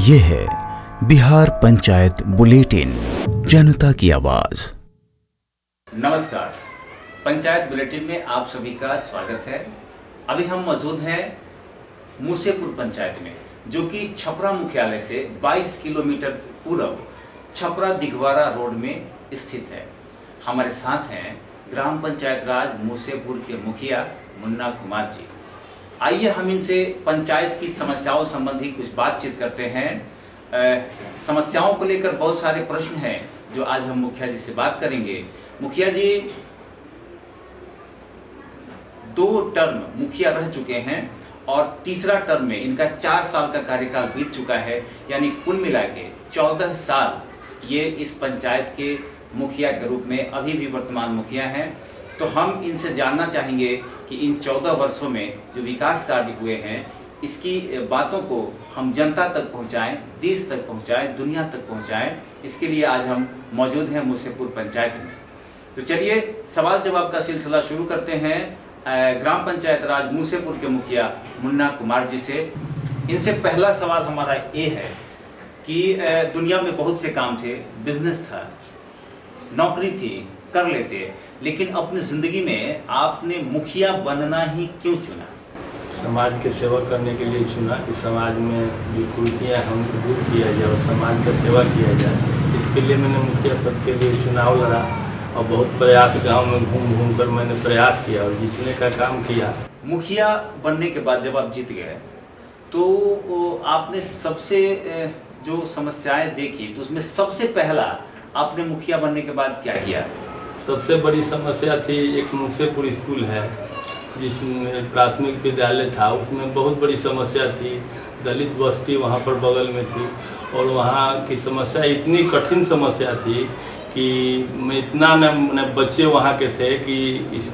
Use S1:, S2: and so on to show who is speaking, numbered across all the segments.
S1: ये है बिहार पंचायत बुलेटिन, जनता की आवाज।
S2: नमस्कार, पंचायत बुलेटिन में आप सभी का स्वागत है। अभी हम मौजूद हैं मूसेपुर पंचायत में, जो कि छपरा मुख्यालय से 22 किलोमीटर पूर्व छपरा दिघवारा रोड में स्थित है। हमारे साथ हैं ग्राम पंचायत राज मूसेपुर के मुखिया मुन्ना कुमार जी। आइए हम इनसे पंचायत की समस्याओं संबंधी कुछ बातचीत करते हैं। समस्याओं को लेकर बहुत सारे प्रश्न हैं जो आज हम मुखिया जी से बात करेंगे। मुखिया जी 2 टर्म मुखिया रह चुके हैं और तीसरा टर्म में इनका 4 साल का कार्यकाल बीत चुका है, यानी कुल मिला के 14 साल ये इस पंचायत के मुखिया के रूप में अभी भी वर्तमान मुखिया हैं। तो हम इनसे जानना चाहेंगे कि इन 14 वर्षों में जो विकास कार्य हुए हैं, इसकी बातों को हम जनता तक पहुंचाएं, देश तक पहुंचाएं, दुनिया तक पहुंचाएं। इसके लिए आज हम मौजूद हैं मूसेपुर पंचायत में। तो चलिए सवाल जवाब का सिलसिला शुरू करते हैं ग्राम पंचायत राज मूसेपुर के मुखिया मुन्ना कुमार जी से। इनसे पहला सवाल हमारा ये है कि दुनिया में बहुत से काम थे, बिजनेस था, नौकरी थी, कर लेते, लेकिन अपनी जिंदगी में आपने मुखिया बनना ही क्यों चुना?
S3: समाज के सेवा करने के लिए चुना कि समाज में जो कुरीतियाँ हैं उनको दूर किया जाए और समाज का सेवा किया जाए। इसके लिए मैंने मुखिया पद के लिए चुनाव लड़ा और बहुत प्रयास गांव में घूम घूम कर मैंने प्रयास किया और जीतने का काम किया।
S2: मुखिया बनने के बाद जब आप जीत गए तो आपने सबसे जो समस्याएं देखी, तो उसमें सबसे पहला आपने मुखिया बनने के बाद क्या किया?
S3: सबसे बड़ी समस्या थी, एक मूसेपुर स्कूल है जिसमें प्राथमिक विद्यालय था, उसमें बहुत बड़ी समस्या थी। दलित बस्ती वहाँ पर बगल में थी और वहाँ की समस्या इतनी कठिन समस्या थी कि मैं इतना न बच्चे वहाँ के थे कि इस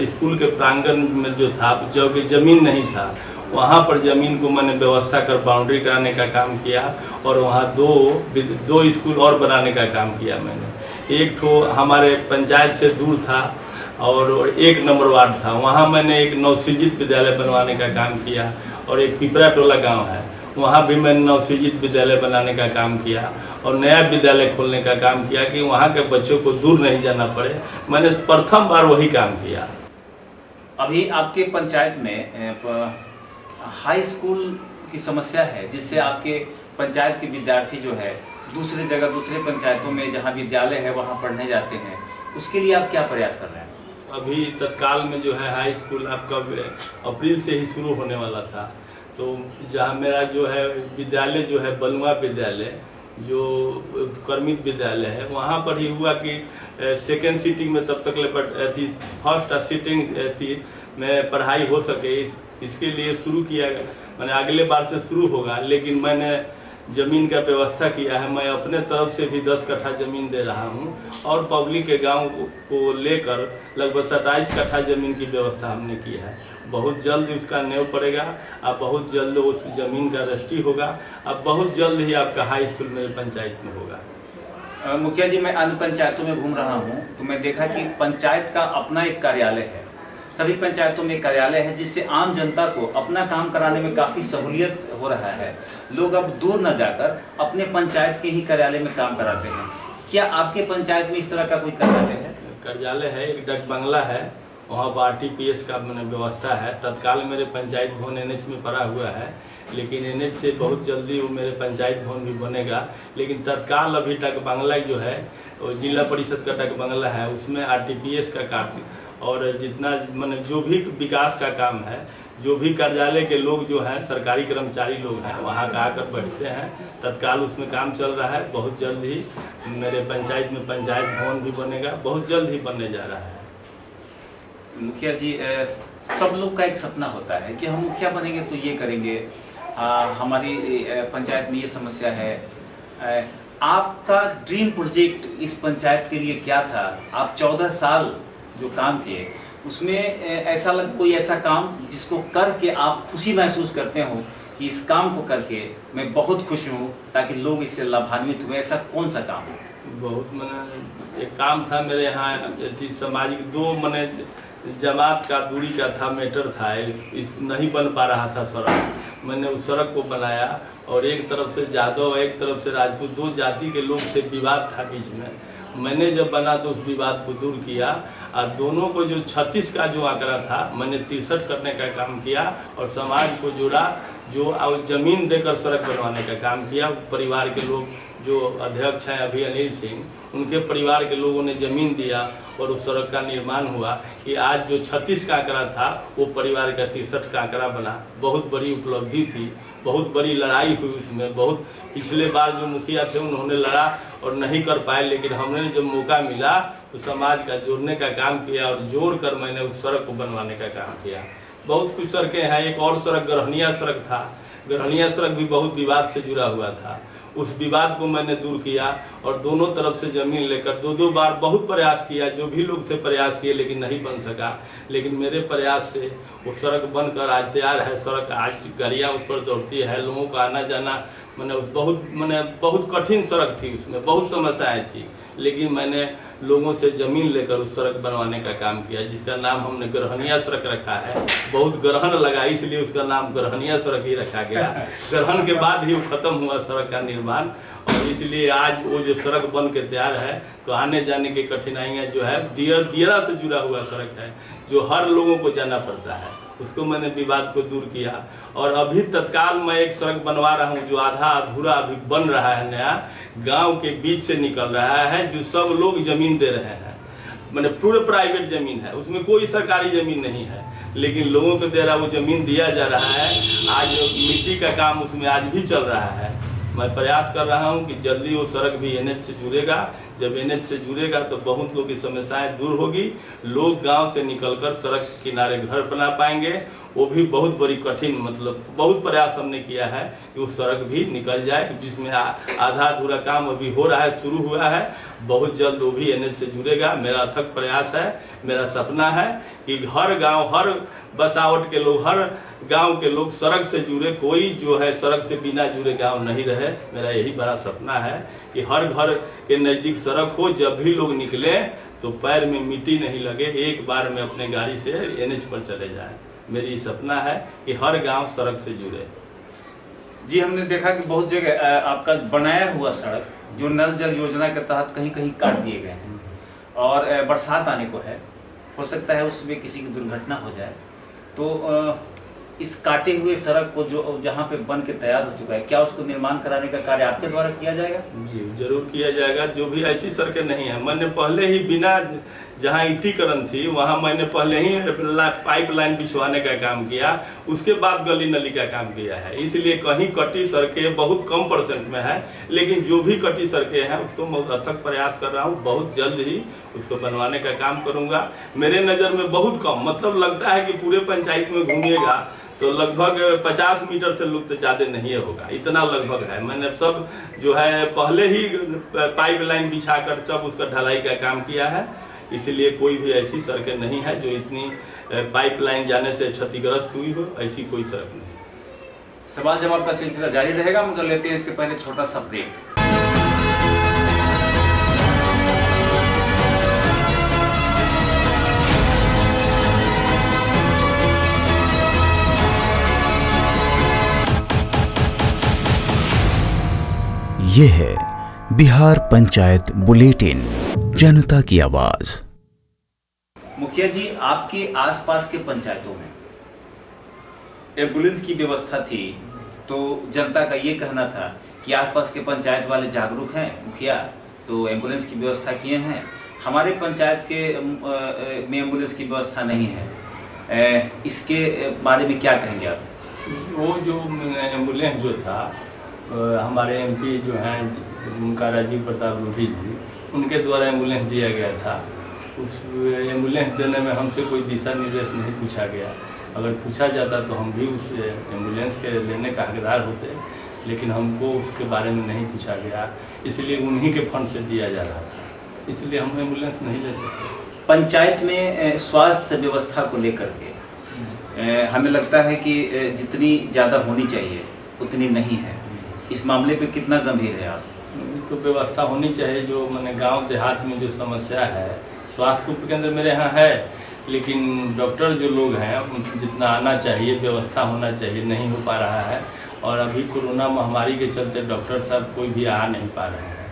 S3: स्कूल के प्रांगण में जो था, जो कि ज़मीन नहीं था, वहाँ पर ज़मीन को मैंने व्यवस्था कर बाउंड्री कराने का काम किया और वहाँ दो स्कूल और बनाने का काम किया मैंने। एक तो हमारे पंचायत से दूर था और 1 नंबर वार्ड था, वहाँ मैंने एक नवसृजित विद्यालय बनवाने का काम किया और एक पिपरा टोला गांव है, वहाँ भी मैंने नवसृजित विद्यालय बनाने का काम किया और नया विद्यालय खोलने का काम किया कि वहाँ के बच्चों को दूर नहीं जाना पड़े। मैंने प्रथम बार वही काम किया।
S2: अभी आपके पंचायत में हाई स्कूल की समस्या है, जिससे आपके पंचायत के विद्यार्थी जो है दूसरे जगह, दूसरे पंचायतों में जहाँ विद्यालय है वहाँ पढ़ने जाते हैं। उसके लिए आप क्या प्रयास कर रहे हैं?
S3: अभी तत्काल में जो है हाई स्कूल आपका अप्रैल से ही शुरू होने वाला था, तो जहाँ मेरा जो है विद्यालय जो है बलुआ विद्यालय जो उत्क्रमित विद्यालय है, वहाँ पर ही हुआ कि सेकेंड सीटिंग में तब तक थी, फर्स्ट सीटिंग थी में पढ़ाई हो सके, इसके लिए शुरू किया। मैंने अगले बार से शुरू होगा, लेकिन मैंने ज़मीन का व्यवस्था किया है। मैं अपने तरफ से भी 10 कट्ठा ज़मीन दे रहा हूँ और पब्लिक के गांव को लेकर लगभग 27 कट्ठा ज़मीन की व्यवस्था हमने की है। बहुत जल्द उसका नींव पड़ेगा, अब बहुत जल्द उस ज़मीन का रजिस्ट्री होगा, अब बहुत जल्द ही आपका हाई स्कूल मेरे पंचायत में होगा।
S2: मुखिया जी, मैं अन्य पंचायतों में घूम रहा हूँ तो मैं देखा कि पंचायत का अपना एक कार्यालय है, सभी पंचायतों में कार्यालय है, जिससे आम जनता को अपना काम कराने में काफ़ी सहूलियत हो रहा है। लोग अब दूर न जाकर अपने पंचायत के ही कार्यालय में काम कराते हैं। क्या आपके पंचायत में इस तरह का कोई कार्यालय है?
S3: कार्यालय है, एक डाक बंगला है, वहाँ पर RTPS का मैंने व्यवस्था है। तत्काल मेरे पंचायत भवन NH में पड़ा हुआ है, लेकिन NH से बहुत जल्दी वो मेरे पंचायत भवन भी बनेगा। लेकिन तत्काल अभी डाक बंगला जो है, वो जिला परिषद का डाक बंगला है, उसमें RTPS का कार्य और जितना मैंने जो भी विकास का काम है, जो भी कार्यालय के लोग जो हैं, सरकारी कर्मचारी लोग हैं, वहाँ का आकर बैठते हैं। तत्काल उसमें काम चल रहा है। बहुत जल्द ही मेरे पंचायत में पंचायत भवन भी बनेगा, बहुत जल्द ही बनने जा रहा है।
S2: मुखिया जी, सब लोग का एक सपना होता है कि हम मुखिया बनेंगे तो ये करेंगे, हमारी पंचायत में ये समस्या है। आपका ड्रीम प्रोजेक्ट इस पंचायत के लिए क्या था? आप 14 साल जो काम किए, उसमें कोई ऐसा काम जिसको करके आप खुशी महसूस करते हो कि इस काम को करके मैं बहुत खुश हूँ, ताकि लोग इससे लाभान्वित हुए, ऐसा कौन सा काम है?
S3: बहुत मैंने एक काम था मेरे यहाँ, सामाजिक 2 मैंने जमात का दूरी का था, मैटर था, इस नहीं बन पा रहा था सड़क। मैंने उस सड़क को बनाया और एक तरफ से यादव एक तरफ से राजपूत, दो जाति के लोग थे, विवाद था बीच में। मैंने जब बना तो उस विवाद को दूर किया और दोनों को जो 36 का जो आंकड़ा था मैंने 63 करने का काम किया और समाज को जोड़ा, जो ज़मीन देकर सड़क बनवाने का काम किया। परिवार के लोग जो अध्यक्ष हैं अभी अनिल सिंह, उनके परिवार के लोगों ने ज़मीन दिया और उस सड़क का निर्माण हुआ कि आज जो 36 का आंकड़ा था वो परिवार का 63 का आंकड़ा बना। बहुत बड़ी उपलब्धि थी, बहुत बड़ी लड़ाई हुई उसमें। बहुत पिछले बार जो मुखिया थे उन्होंने लड़ा और नहीं कर पाए, लेकिन हमने जब मौका मिला तो समाज का जोड़ने का काम किया और जोड़ कर मैंने उस सड़क को बनवाने का काम किया। बहुत कुछ सड़कें हैं। एक और सड़क गरहनिया सड़क था, गरहनिया सड़क भी बहुत विवाद से जुड़ा हुआ था। उस विवाद को मैंने दूर किया और दोनों तरफ से ज़मीन लेकर दो बार बहुत प्रयास किया, जो भी लोग थे प्रयास किए लेकिन नहीं बन सका। लेकिन मेरे प्रयास से वो सड़क बनकर आज तैयार है। सड़क आज गाड़ियाँ उस पर दौड़ती है, लोगों का आना जाना मैंने बहुत कठिन सड़क थी, उसमें बहुत समस्याएं थी, लेकिन मैंने लोगों से ज़मीन लेकर उस सड़क बनवाने का काम किया, जिसका नाम हमने गरहनिया सड़क रखा है। बहुत ग्रहण लगा इसलिए उसका नाम गरहनिया सड़क ही रखा गया। ग्रहण के बाद ही वो खत्म हुआ सड़क का निर्माण और इसलिए आज वो जो सड़क बन के तैयार है तो आने जाने की कठिनाइयाँ जो है दियरा से जुड़ा हुआ सड़क है, जो हर लोगों को जाना पड़ता है। उसको मैंने विवाद को दूर किया और अभी तत्काल मैं एक सड़क बनवा रहा हूँ जो आधा अधूरा अभी बन रहा है, नया गांव के बीच से निकल रहा है, जो सब लोग ज़मीन दे रहे हैं। मैंने पूरे प्राइवेट ज़मीन है, उसमें कोई सरकारी ज़मीन नहीं है, लेकिन लोगों को दे रहा वो ज़मीन दिया जा रहा है। आज मिट्टी का काम उसमें आज भी चल रहा है। मैं प्रयास कर रहा हूं कि जल्दी वो सड़क भी एनएच से जुड़ेगा। जब एनएच से जुड़ेगा तो बहुत लोग की समस्याएं दूर होगी, लोग गांव से निकलकर सड़क के किनारे घर बना पाएंगे। वो भी बहुत बड़ी कठिन बहुत प्रयास हमने किया है कि वो सड़क भी निकल जाए, जिसमें आधा अधूरा काम अभी हो रहा है, शुरू हुआ है। बहुत जल्द वो भी एनएच से जुड़ेगा। मेरा अथक प्रयास है, मेरा सपना है कि हर गाँव, हर बसावट के लोग, हर गांव के लोग सड़क से जुड़े, कोई जो है सड़क से बिना जुड़े गांव नहीं रहे। मेरा यही बड़ा सपना है कि हर घर के नज़दीक सड़क हो, जब भी लोग निकले तो पैर में मिट्टी नहीं लगे, एक बार में अपने गाड़ी से एनएच पर चले जाएं। मेरी सपना है कि हर गांव सड़क से जुड़े।
S2: जी, हमने देखा कि बहुत जगह आपका बनाया हुआ सड़क जो नल जल योजना के तहत कहीं कहीं काट दिए गए हैं और बरसात आने को है, हो सकता है उसमें किसी की दुर्घटना हो जाए, तो इस काटे हुए सड़क को जो जहाँ पे बन के तैयार हो चुका है, क्या उसको निर्माण कराने का कार्य आपके द्वारा किया जाएगा?
S3: जी जरूर किया जाएगा। जो भी ऐसी सड़कें नहीं है, मैंने पहले ही बिना जहाँ ईंटीकरण थी वहाँ मैंने पहले ही पाइपलाइन बिछवाने का काम किया, उसके बाद गली नली का काम किया है। इसलिए कहीं कटी सड़कें बहुत कम % में है, लेकिन जो भी कटी सड़कें हैं उसको मैं अथक प्रयास कर रहा हूँ। बहुत जल्द ही उसको बनवाने का काम करूँगा। मेरे नज़र में बहुत कम, लगता है कि पूरे पंचायत में घूमिएगा तो लगभग 50 मीटर से लुप्त ज़्यादा नहीं होगा, इतना लगभग है। मैंने सब जो है पहले ही पाइपलाइन बिछाकर सब उसका ढलाई का काम किया है। इसलिए कोई भी ऐसी सड़कें नहीं है जो इतनी पाइपलाइन जाने से क्षतिग्रस्त हुई हो, ऐसी कोई सड़क नहीं।
S2: सवाल जवाब का सिलसिला जारी रहेगा, हम कर लेते हैं इसके पहले छोटा सा ब्रेक।
S1: ये है बिहार पंचायत बुलेटिन, जनता की आवाज।
S2: मुखिया जी, आपके आसपास के पंचायतों में एम्बुलेंस की व्यवस्था थी, तो जनता का ये कहना था कि आसपास के पंचायत वाले जागरूक हैं मुखिया, तो एम्बुलेंस की व्यवस्था किए हैं। हमारे पंचायत के में एम्बुलेंस की व्यवस्था नहीं है, इसके बारे में क्या कहेंगे आप?
S3: वो जो एम्बुलेंस जो था, हमारे एमपी जो हैं उनका राजीव प्रताप रूढ़ी जी, उनके द्वारा एम्बुलेंस दिया गया था। उस एम्बुलेंस देने में हमसे कोई दिशा निर्देश नहीं पूछा गया। अगर पूछा जाता तो हम भी उस एम्बुलेंस के लेने का हकदार होते, लेकिन हमको उसके बारे में नहीं पूछा गया, इसलिए उन्हीं के फंड से दिया जा रहा था, इसलिए हम एम्बुलेंस नहीं ले सकते।
S2: पंचायत में स्वास्थ्य व्यवस्था को लेकर के हमें लगता है कि जितनी ज़्यादा होनी चाहिए उतनी नहीं है। इस मामले पे कितना गंभीर है आप?
S3: तो व्यवस्था होनी चाहिए। जो मैंने गांव देहात में जो समस्या है, स्वास्थ्य उप केंद्र मेरे यहाँ है, लेकिन डॉक्टर जो लोग हैं जितना आना चाहिए, व्यवस्था होना चाहिए, नहीं हो पा रहा है। और अभी कोरोना महामारी के चलते डॉक्टर साहब कोई भी आ नहीं पा रहे हैं,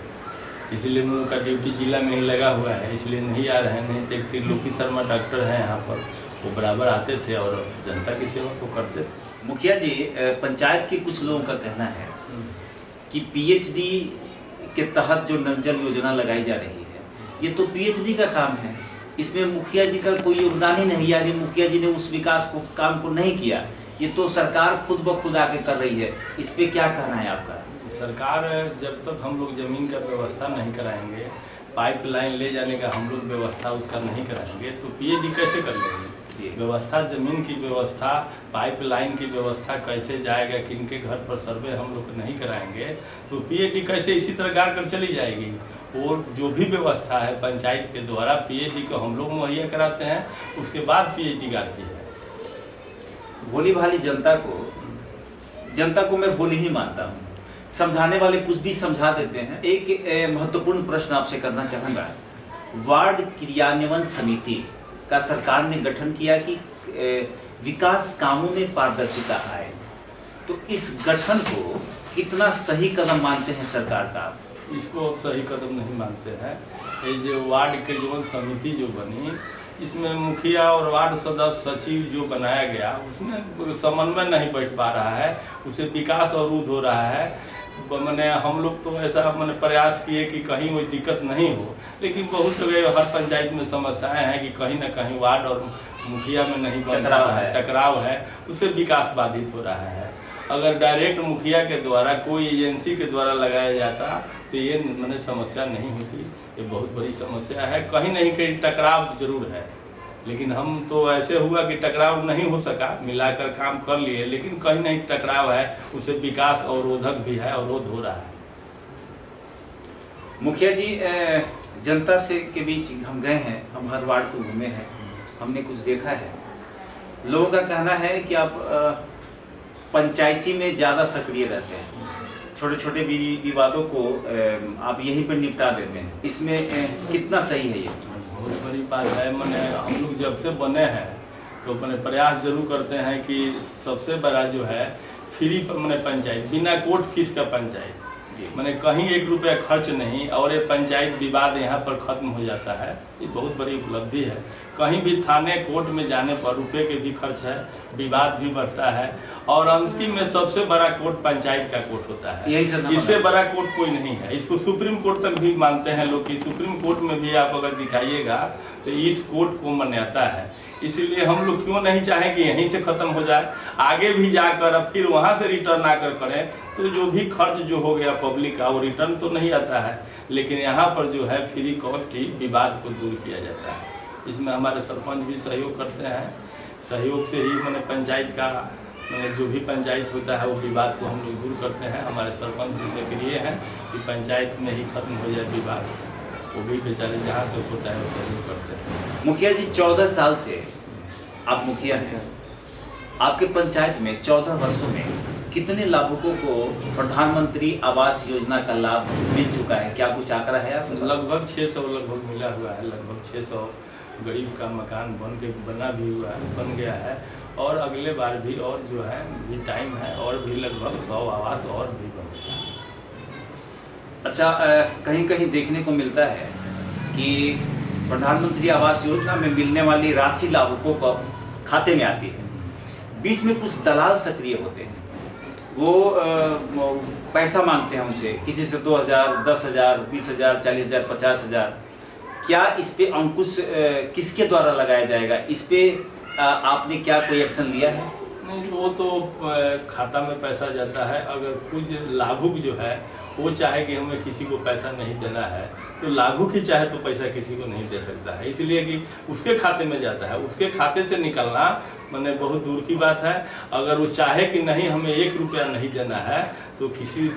S3: इसलिए हम लोग का ड्यूटी जिला में ही लगा हुआ है, इसलिए नहीं आ रहे हैं। नहीं देखते लोकी शर्मा डॉक्टर हैं यहाँ पर, वो बराबर आते थे और जनता की सेवा को करते थे।
S2: मुखिया जी, पंचायत के कुछ लोगों का कहना है कि पीएचडी के तहत जो नल जल योजना लगाई जा रही है, ये तो पीएचडी का काम है, इसमें मुखिया जी का कोई योगदान ही नहीं, यानी मुखिया जी ने उस विकास को काम को नहीं किया, ये तो सरकार खुद ब खुद आके कर रही है। इस पे क्या कहना है आपका?
S3: सरकार जब तक हम लोग ज़मीन का व्यवस्था नहीं कराएंगे, पाइपलाइन ले जाने का हम लोग व्यवस्था उसका नहीं कराएंगे, तो पीएचडी कैसे कर लेंगे? व्यवस्था, ज़मीन की व्यवस्था, पाइपलाइन की व्यवस्था कैसे जाएगा, किनके घर पर सर्वे हम लोग नहीं कराएंगे तो पीएचडी कैसे इसी तरह गाड़ कर चली जाएगी। और जो भी व्यवस्था है पंचायत के द्वारा पीएचडी को हम लोग मुहैया कराते हैं, उसके बाद पीएचडी गाड़ती है।
S2: भोली भाली जनता को मैं भोली ही मानता हूँ, समझाने वाले कुछ भी समझा देते हैं। एक महत्वपूर्ण प्रश्न आपसे करना चाहूँगा, वार्ड क्रियान्वयन समिति का सरकार ने गठन किया कि विकास कामों में पारदर्शिता आए, तो इस गठन को कितना सही कदम मानते हैं सरकार का?
S3: इसको सही कदम नहीं मानते हैं। ये जो वार्ड के जो समिति जो बनी, इसमें मुखिया और वार्ड सदस्य सचिव जो बनाया गया, उसमें समन्वय नहीं बैठ पा रहा है, उसे विकास अवरुद्ध हो रहा है। मैंने हम लोग तो ऐसा मैंने प्रयास किए कि कहीं कोई दिक्कत नहीं हो, लेकिन बहुत जगह हर पंचायत में समस्याएं हैं कि कहीं ना कहीं वार्ड और मुखिया में नहीं बन रहा है, टकराव है, उससे विकास बाधित हो रहा है। अगर डायरेक्ट मुखिया के द्वारा कोई एजेंसी के द्वारा लगाया जाता तो ये मैंने समस्या नहीं होती। ये बहुत बड़ी समस्या है, कहीं नहीं कहीं टकराव जरूर है, लेकिन हम तो ऐसे हुआ कि टकराव नहीं हो सका, मिलाकर काम कर लिए, लेकिन कहीं नहीं टकराव है, उसे विकास अवरोधक भी है, अवरोध हो रहा है।
S2: मुखिया जी, जनता से के बीच हम गए हैं, हम हर वार्ड को घूमे हैं, हमने कुछ देखा है। लोगों का कहना है कि आप पंचायती में ज़्यादा सक्रिय रहते हैं, छोटे छोटे विवादों को आप यहीं पर निपटा देते हैं, इसमें कितना सही है? ये
S3: बहुत बड़ी बात है। मैंने हम लोग जब से बने हैं तो मैंने प्रयास जरूर करते हैं कि सबसे बड़ा जो है फ्री मैंने पंचायत, बिना कोर्ट फीस का पंचायत, मैंने कहीं 1 रुपया खर्च नहीं, और ये पंचायत विवाद यहाँ पर खत्म हो जाता है। ये बहुत बड़ी उपलब्धि है। कहीं भी थाने कोर्ट में जाने पर रुपये के भी खर्च है, विवाद भी बढ़ता है, और अंतिम में सबसे बड़ा कोर्ट पंचायत का कोर्ट होता है। इससे बड़ा कोर्ट कोई नहीं है। इसको सुप्रीम कोर्ट तक भी मानते हैं लोग कि सुप्रीम कोर्ट में भी आप अगर दिखाइएगा तो इस कोर्ट को मान्यता है। इसीलिए हम लोग क्यों नहीं चाहें कि यहीं से ख़त्म हो जाए, आगे भी जाकर अब फिर वहाँ से रिटर्न आकर करें, तो जो भी खर्च जो हो गया पब्लिक का वो रिटर्न तो नहीं आता है, लेकिन यहाँ पर जो है फ्री कॉस्ट ही विवाद को दूर किया जाता है। इसमें हमारे सरपंच भी सहयोग करते हैं, सहयोग से ही मैंने पंचायत का जो भी पंचायत होता है वो विवाद को हम लोग दूर करते हैं। हमारे सरपंच भी सक्रिय हैं कि पंचायत में ही खत्म हो जाए विवाद, वो भी बेचारे जहाँ तक होता है वो सहयोग करते हैं।
S2: मुखिया जी, 14 साल से आप मुखिया हैं, आपके पंचायत में 14 वर्षों में कितने लाभुकों को प्रधानमंत्री आवास योजना का लाभ मिल चुका है? क्या कुछ आंकड़ा है आपको?
S3: लगभग 600 लगभग मिला हुआ है। लगभग 600 गरीब का मकान बना भी हुआ है, बन गया है, और अगले बार भी और जो है भी टाइम है, और भी लगभग 100 आवास और भी बनेगा।
S2: अच्छा, कहीं कहीं देखने को मिलता है कि प्रधानमंत्री आवास योजना में मिलने वाली राशि लाभुकों को खाते में आती है, बीच में कुछ दलाल सक्रिय होते हैं, वो पैसा मांगते हैं उनसे, किसी से 2000, 10,000, 20,000, 40,000, 50,000। क्या इस पे अंकुश किसके द्वारा लगाया जाएगा? इस पे आपने क्या कोई एक्शन लिया है?
S3: नहीं, वो तो खाता में पैसा जाता है। अगर कुछ लाभुक जो है वो चाहे कि हमें किसी को पैसा नहीं देना है, तो लाभुक ही चाहे तो पैसा किसी को नहीं दे सकता है, इसलिए कि उसके खाते में जाता है। उसके खाते से निकलना मैंने बहुत दूर की बात है। अगर वो चाहे कि नहीं हमें 1 रुपया नहीं देना है तो किसी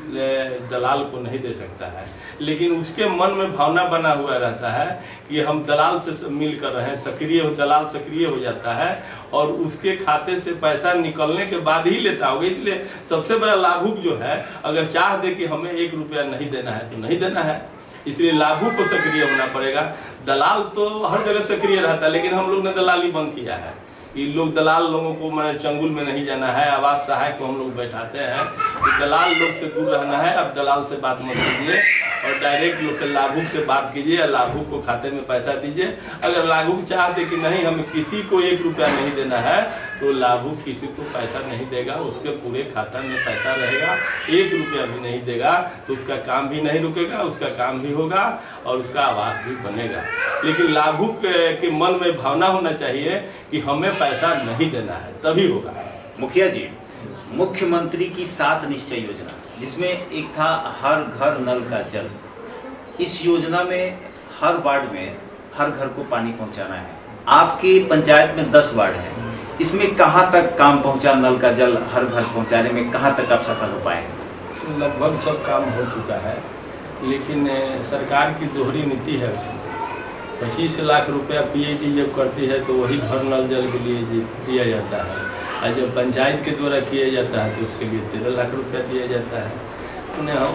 S3: दलाल को नहीं दे सकता है, लेकिन उसके मन में भावना बना हुआ रहता है कि हम दलाल से मिल कर रहें, दलाल सक्रिय हो जाता है और उसके खाते से पैसा निकलने के बाद ही लेता होगा। इसलिए सबसे बड़ा लाभुक जो है अगर चाह दे कि हमें 1 रुपया नहीं देना है तो नहीं देना है, इसलिए लाभुक को सक्रिय होना पड़ेगा। दलाल तो हर जगह सक्रिय रहता है, लेकिन हम लोग ने दलाली बंद किया है। ये लोग दलाल लोगों को मैंने चंगुल में नहीं जाना है, आवास सहायक को हम लोग बैठाते हैं कि दलाल लोग से दूर रहना है। अब दलाल से बात मत कीजिए और डायरेक्ट लोग से लाभुक से बात कीजिए या लाभुक को खाते में पैसा दीजिए। अगर लाभुक चाहते कि नहीं हमें किसी को 1 रुपया नहीं देना है तो लाभुक किसी को पैसा नहीं देगा, उसके पूरे खाता में पैसा रहेगा। 1 रुपया भी नहीं देगा तो उसका काम भी नहीं रुकेगा, उसका काम भी होगा और उसका आवास भी बनेगा। लेकिन लाभुक के मन में भावना होना चाहिए कि हमें पैसा नहीं देना है, तभी होगा।
S2: मुखिया जी, मुख्यमंत्री की 7 निश्चय योजना, जिसमें एक था हर घर नल का जल, इस योजना में हर वार्ड में हर घर को पानी पहुंचाना है। आपकी पंचायत में 10 वार्ड है, इसमें कहां तक काम पहुंचा? नल का जल हर घर पहुंचाने में कहां तक आप सफल हो पाए?
S3: लगभग सब काम हो चुका है, लेकिन सरकार की दोहरी नीति है। उसमें 25 लाख रुपया पीएडी जब करती है तो वही घर नल जल के लिए दिया जाता है, और जब पंचायत के द्वारा किया जाता है तो उसके लिए 13 लाख रुपया दिया जाता है।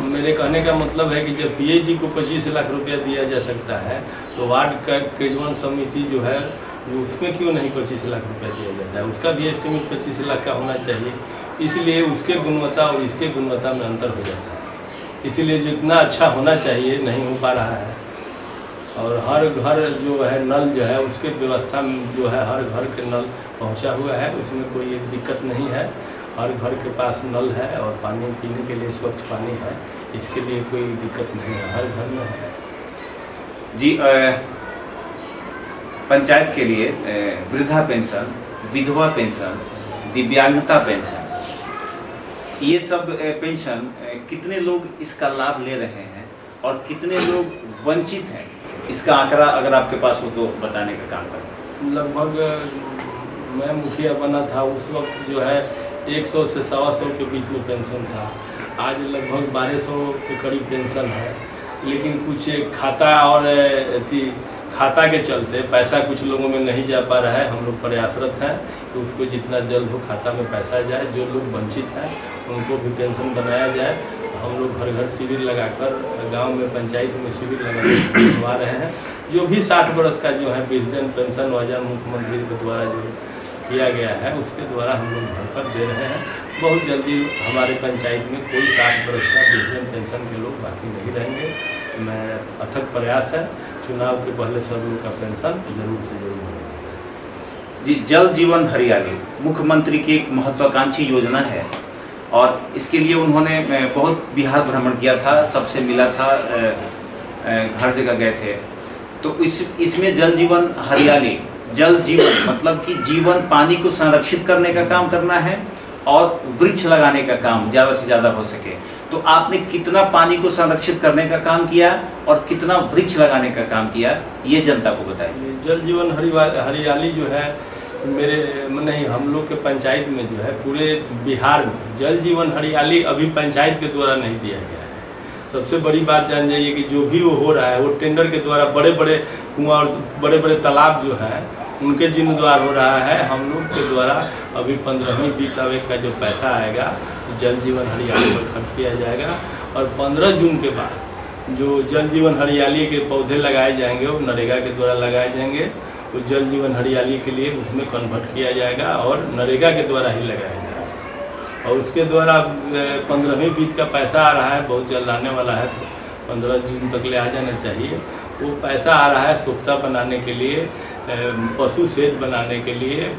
S3: मेरे कहने का मतलब है कि जब पीएडी को 25 लाख रुपया दिया जा सकता है तो वार्ड का क्रियान्वयन समिति जो है उसमें क्यों नहीं 25 लाख रुपया दिया जाता है? उसका भी एस्टिमेट 25 लाख का होना चाहिए। इसलिए उसके गुणवत्ता और इसके गुणवत्ता में अंतर हो जाता है। इसीलिए जितना अच्छा होना चाहिए नहीं हो पा रहा है। और हर घर जो है नल जो है उसके व्यवस्था में जो है हर घर के नल पहुंचा हुआ है, उसमें कोई दिक्कत नहीं है। हर घर के पास नल है और पानी पीने के लिए स्वच्छ पानी है, इसके लिए कोई दिक्कत नहीं है, हर घर में है।
S2: जी, पंचायत के लिए वृद्धा पेंशन, विधवा पेंशन, दिव्यांगता पेंशन, ये सब पेंशन कितने लोग इसका लाभ ले रहे हैं और कितने लोग वंचित हैं, इसका आंकड़ा अगर आपके पास हो तो बताने का काम करें।
S3: लगभग मैं मुखिया बना था उस वक्त जो है 100 से 125 के बीच में पेंशन था। आज लगभग 1200 के करीब पेंशन है, लेकिन कुछ खाता और खाता के चलते पैसा कुछ लोगों में नहीं जा पा रहा है। हम लोग प्रयासरत हैं कि उसको जितना जल्द हो खाता में पैसा जाए। जो लोग वंचित हैं उनको भी पेंशन बनाया जाए। हम लोग घर घर शिविर लगाकर गांव में पंचायत में शिविर लगवा रहे हैं। जो भी 60 वर्ष का जो है विजन पेंशन वजह मुख्यमंत्री के द्वारा जो किया गया है उसके द्वारा हम लोग घर पर दे रहे हैं। बहुत जल्दी हमारे पंचायत में कोई 60 वर्ष का विजन पेंशन के लोग बाकी नहीं रहेंगे। मैं अथक प्रयास है, चुनाव के पहले सब लोग का पेंशन जरूर से जरूर होगा।
S2: जी, जल जीवन हरियाली मुख्यमंत्री की एक महत्वाकांक्षी योजना है और इसके लिए उन्होंने बहुत बिहार भ्रमण किया था, सबसे मिला था, हर जगह गए थे। तो इसमें जल जीवन हरियाली, जल जीवन मतलब कि जीवन पानी को संरक्षित करने का काम करना है और वृक्ष लगाने का काम ज़्यादा से ज़्यादा हो सके। तो आपने कितना पानी को संरक्षित करने का काम किया और कितना वृक्ष लगाने का काम किया, ये जनता को बताइए।
S3: जल जीवन हरियाली जो है मेरे नहीं, हम लोग के पंचायत में जो है पूरे बिहार में जल जीवन हरियाली अभी पंचायत के द्वारा नहीं दिया गया है। सबसे बड़ी बात जान जाइए कि जो भी वो हो रहा है वो टेंडर के द्वारा बड़े बड़े कुआं और बड़े बड़े तालाब जो हैं उनके जिम्मेदार हो रहा है। हम लोग के द्वारा अभी 15वीं वित्त आयोग का जो पैसा आएगा जल जीवन हरियाली पर खर्च किया जाएगा और 15 जून के बाद जो जल जीवन हरियाली के पौधे लगाए जाएंगे वो नरेगा के द्वारा लगाए जाएंगे। वो जल जीवन हरियाली के लिए उसमें कन्वर्ट किया जाएगा और नरेगा के द्वारा ही लगाया जाएगा। और उसके द्वारा 15वीं वित्त का पैसा आ रहा है, बहुत जल्द आने वाला है, 15 जून तक ले आ जाना चाहिए। वो पैसा आ रहा है सोख्ता बनाने के लिए, पशु शेड बनाने के लिए,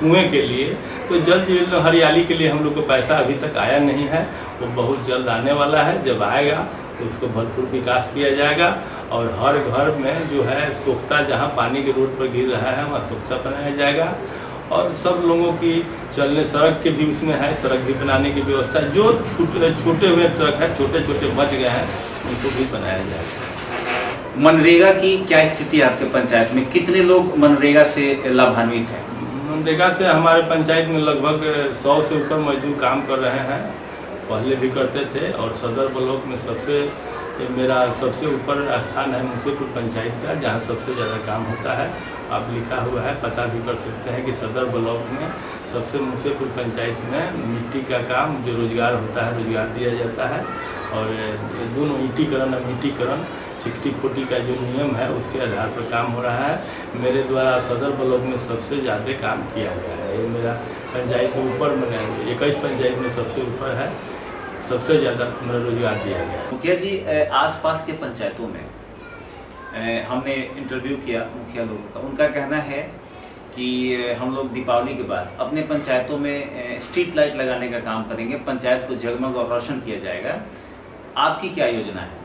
S3: कुएं के लिए। तो जल जीवन हरियाली के लिए हम लोग को पैसा अभी तक आया नहीं है, वो बहुत जल्द आने वाला है। जब आएगा तो उसको भरपूर विकास किया जाएगा और हर घर में जो है सोख्ता, जहाँ पानी के रोड पर गिर रहा है वहाँ सोख्ता बनाया जाएगा। और सब लोगों की चलने सड़क के भी उसमें है, सड़क भी बनाने की व्यवस्था। जो छोटे हुए ट्रक है, छोटे छोटे बच गए हैं, उनको भी बनाया जाएगा।
S2: मनरेगा की क्या स्थिति है आपके पंचायत में? कितने लोग मनरेगा से लाभान्वित हैं?
S3: मनरेगा से हमारे पंचायत में लगभग 100 से ऊपर मजदूर काम कर रहे हैं, पहले भी करते थे। और सदर ब्लॉक में मेरा सबसे ऊपर स्थान है मुंशीपुर पंचायत का, जहां सबसे ज़्यादा काम होता है। आप लिखा हुआ है, पता भी कर सकते हैं कि सदर ब्लॉक में सबसे मुंशीपुर पंचायत में मिट्टी का काम जो रोजगार होता है, रोजगार दिया जाता है। और दोनों ईंटीकरण और मिट्टीकरण 60-40 का जो नियम है उसके आधार पर काम हो रहा है। मेरे द्वारा सदर ब्लॉक में सबसे ज़्यादा काम किया गया है। ये मेरा पंचायत के ऊपर मैंने 21 पंचायत में सबसे ऊपर है, सबसे ज़्यादा मेरा रोजगार दिया गया है।
S2: मुखिया जी, आसपास के पंचायतों में हमने इंटरव्यू किया मुखिया लोगों का, उनका कहना है कि हम लोग दीपावली के बाद अपने पंचायतों में स्ट्रीट लाइट लगाने का काम करेंगे, पंचायत को जगमग और रोशन किया जाएगा। आपकी क्या योजना है?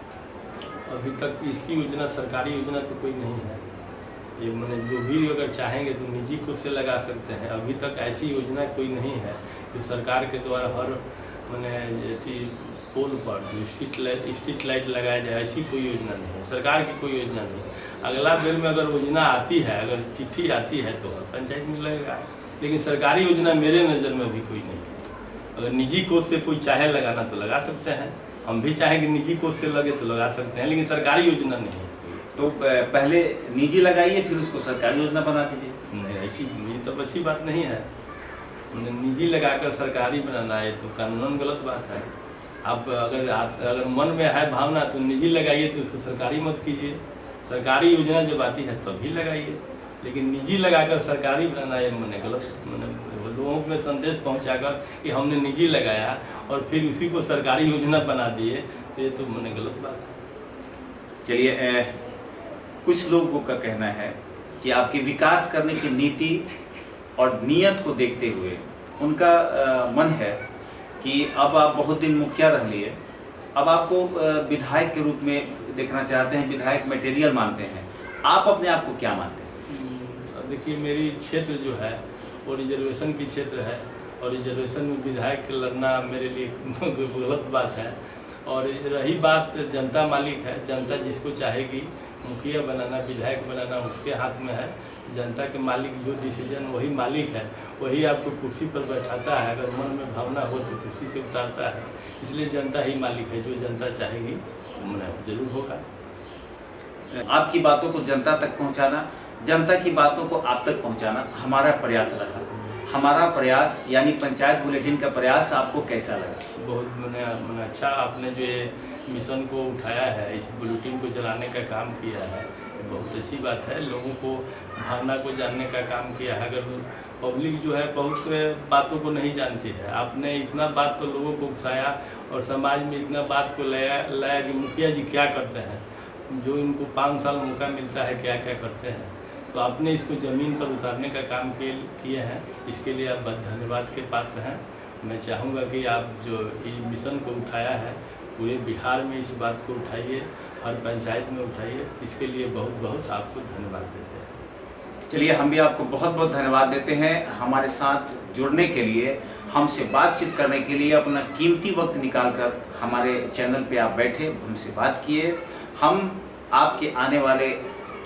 S3: अभी तक इसकी योजना, सरकारी योजना तो कोई नहीं है। ये मैंने जो भी अगर चाहेंगे तो निजी खुद से लगा सकते हैं। अभी तक ऐसी योजना कोई नहीं है जो सरकार के द्वारा हर मैंने पोल पर जो स्ट्रीट लाइट लगाया जाए, ऐसी कोई योजना नहीं है, सरकार की कोई योजना नहीं। अगला बेर में अगर योजना आती है, अगर चिट्ठी आती है तो पंचायत में लगेगा, लेकिन सरकारी योजना मेरे नज़र में भी कोई नहीं है। अगर निजी कोष से कोई चाहे लगाना तो लगा सकते हैं, हम भी चाहें कि निजी कोष से लगे तो लगा सकते हैं, लेकिन सरकारी योजना नहीं है।
S2: तो पहले निजी लगाइए, फिर उसको सरकारी योजना बना दीजिए।
S3: नहीं, ऐसी ये तो अच्छी बात नहीं है। निजी लगाकर सरकारी बनाना है तो कानूनन गलत बात है। आप अगर मन में है भावना तो निजी लगाइए, तो उसको सरकारी मत कीजिए। सरकारी योजना जब आती है तभी लगाइए, लेकिन निजी लगाकर सरकारी बनाना ये मैंने गलत, मैंने लोगों में संदेश पहुंचाकर कि हमने निजी लगाया और फिर उसी को सरकारी योजना बना दिए, तो ये तो मैंने गलत बात है।
S2: चलिए, कुछ लोगों का कहना है कि आपकी विकास करने की नीति और नियत को देखते हुए उनका मन है कि अब आप बहुत दिन मुखिया रह लिए, अब आपको विधायक के रूप में देखना चाहते हैं, विधायक मटेरियल मानते हैं। आप अपने आप को क्या मानते हैं?
S3: देखिए, मेरी क्षेत्र जो है वो रिजर्वेशन की क्षेत्र है और रिजर्वेशन में विधायक लड़ना मेरे लिए गलत बात है। और रही बात जनता मालिक है, जनता जिसको चाहेगी मुखिया बनाना, विधायक बनाना उसके हाथ में है। जनता के मालिक जो डिसीजन, वही मालिक है, वही आपको कुर्सी पर बैठाता है। अगर मन में भावना हो तो कुर्सी से उतारता है, इसलिए जनता ही मालिक है। जो जनता चाहेगी वो जरूर होगा।
S2: आपकी बातों को जनता तक पहुंचाना, जनता की बातों को आप तक पहुंचाना हमारा प्रयास रहा। हमारा प्रयास यानी पंचायत बुलेटिन का प्रयास आपको कैसा लगा?
S3: बहुत मैंने अच्छा आपने जो ये मिशन को उठाया है, इस बुलेटिन को चलाने का काम किया है, बहुत अच्छी बात है। लोगों को भावना को जानने का काम किया है। अगर पब्लिक जो है बहुत बातों को नहीं जानती है, आपने इतना बात तो लोगों को उकसाया और समाज में इतना बात को लाया कि मुखिया जी क्या करते हैं, जो इनको 5 साल मौका मिलता है क्या क्या करते हैं। तो आपने इसको ज़मीन पर उतारने का काम किए हैं, इसके लिए आप धन्यवाद के पात्र हैं। मैं चाहूँगा कि आप जो ये मिशन को उठाया है पूरे बिहार में इस बात को उठाइए, हर पंचायत में उठाइए। इसके लिए बहुत बहुत आपको धन्यवाद देते हैं।
S2: चलिए, हम भी आपको बहुत बहुत धन्यवाद देते हैं हमारे साथ जुड़ने के लिए, हमसे बातचीत करने के लिए, अपना कीमती वक्त निकालकर हमारे चैनल पे आप बैठे, हमसे बात किए। हम आपके आने वाले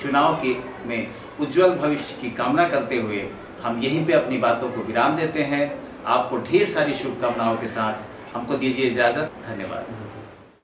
S2: चुनाव में उज्जवल भविष्य की कामना करते हुए हम यहीं पे अपनी बातों को विराम देते हैं। आपको ढेर सारी शुभकामनाओं के साथ हमको दीजिए इजाज़त। धन्यवाद।